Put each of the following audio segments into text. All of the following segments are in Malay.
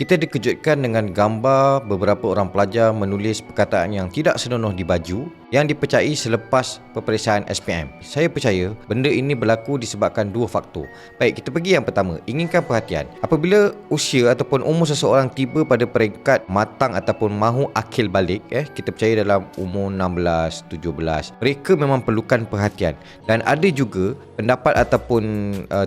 Kita dikejutkan dengan gambar beberapa orang pelajar menulis perkataan yang tidak senonoh di baju yang dipercayai selepas peperiksaan SPM. Saya percaya benda ini berlaku disebabkan dua faktor. Baik, kita pergi yang pertama, inginkan perhatian. Apabila usia ataupun umur seseorang tiba pada peringkat matang ataupun mahu akil balik, kita percaya dalam umur 16, 17, mereka memang perlukan perhatian. Dan ada juga pendapat ataupun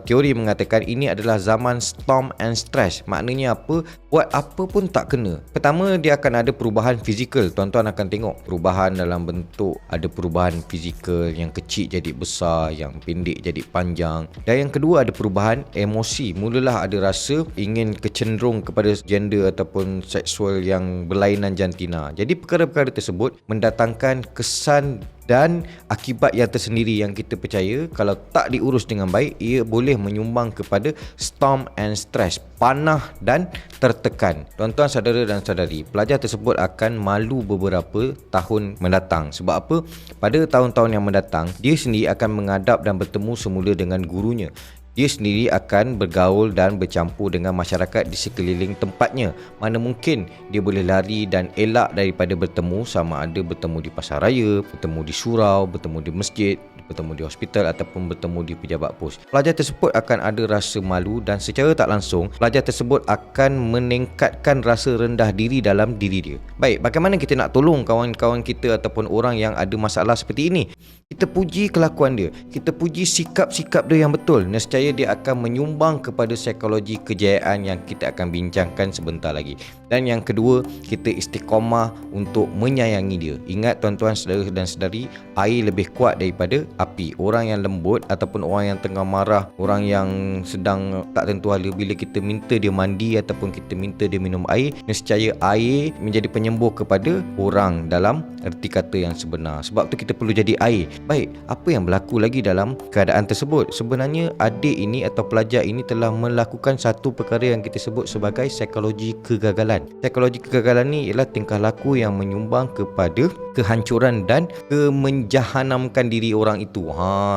teori mengatakan ini adalah zaman storm and stress. Maknanya apa? Buat apa pun tak kena. Pertama, dia akan ada perubahan fizikal. Tuan-tuan akan tengok perubahan dalam bentuk, ada perubahan fizikal yang kecil jadi besar, yang pendek jadi panjang. Dan yang kedua, ada perubahan emosi. Mulalah ada rasa ingin kecenderung kepada gender ataupun seksual yang berlainan jantina. Jadi perkara-perkara tersebut mendatangkan kesan dan akibat yang tersendiri yang kita percaya kalau tak diurus dengan baik, ia boleh menyumbang kepada storm and stress, panah dan tertekan. Tuan-tuan, saudara dan saudari, pelajar tersebut akan malu beberapa tahun mendatang. Sebab apa? Pada tahun-tahun yang mendatang, dia sendiri akan menghadap dan bertemu semula dengan gurunya. Dia sendiri akan bergaul dan bercampur dengan masyarakat di sekeliling tempatnya. Mana mungkin dia boleh lari dan elak daripada bertemu, sama ada bertemu di pasar raya, bertemu di surau, bertemu di masjid, bertemu di hospital ataupun bertemu di pejabat pos. Pelajar tersebut akan ada rasa malu dan secara tak langsung pelajar tersebut akan meningkatkan rasa rendah diri dalam diri dia. Baik, bagaimana kita nak tolong kawan-kawan kita ataupun orang yang ada masalah seperti ini? Kita puji kelakuan dia, kita puji sikap-sikap dia yang betul. Nescaya dia akan menyumbang kepada psikologi kejayaan yang kita akan bincangkan sebentar lagi. Dan yang kedua, kita istiqamah untuk menyayangi dia. Ingat tuan-tuan, saudara dan saudari, air lebih kuat daripada api. Orang yang lembut ataupun orang yang tengah marah, orang yang sedang tak tentu hala, bila kita minta dia mandi ataupun kita minta dia minum air, nescaya air menjadi penyembuh kepada orang dalam erti kata yang sebenar. Sebab tu kita perlu jadi air. Baik, apa yang berlaku lagi dalam keadaan tersebut? Sebenarnya adik ini atau pelajar ini telah melakukan satu perkara yang kita sebut sebagai psikologi kegagalan. Psikologi kegagalan ni ialah tingkah laku yang menyumbang kepada kehancuran dan kemenjahanamkan diri orang itu.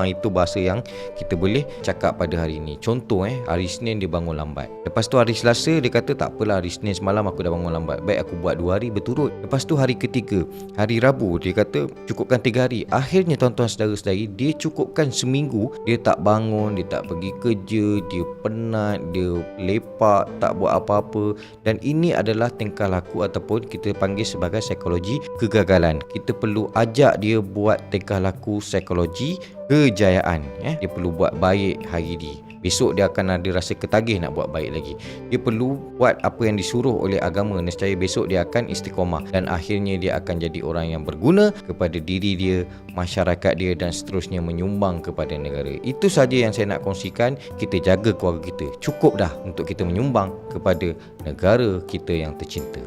Itu bahasa yang kita boleh cakap pada hari ini. Contoh, hari Isnin dia bangun lambat. Lepas tu hari Selasa dia kata tak apalah, hari Isnin semalam aku dah bangun lambat, baik aku buat 2 hari berturut. Lepas tu hari ketiga, hari Rabu, dia kata cukupkan 3 hari. Akhirnya tuan-tuan saudara-saudari, dia cukupkan seminggu, dia tak bangun, dia tak pergi kerja, dia penat, dia lepak, tak buat apa-apa. Dan ini adalah tingkah laku ataupun kita panggil sebagai psikologi kegagalan. Kita perlu ajak dia buat tingkah laku psikologi kejayaan. Dia perlu buat baik hari ini. Besok dia akan ada rasa ketagih nak buat baik lagi. Dia perlu buat apa yang disuruh oleh agama. Nescaya besok dia akan istiqamah dan akhirnya dia akan jadi orang yang berguna kepada diri dia, masyarakat dia dan seterusnya, menyumbang kepada negara. Itu saja yang saya nak kongsikan. Kita jaga keluarga kita. Cukup dah untuk kita menyumbang kepada negara kita yang tercinta.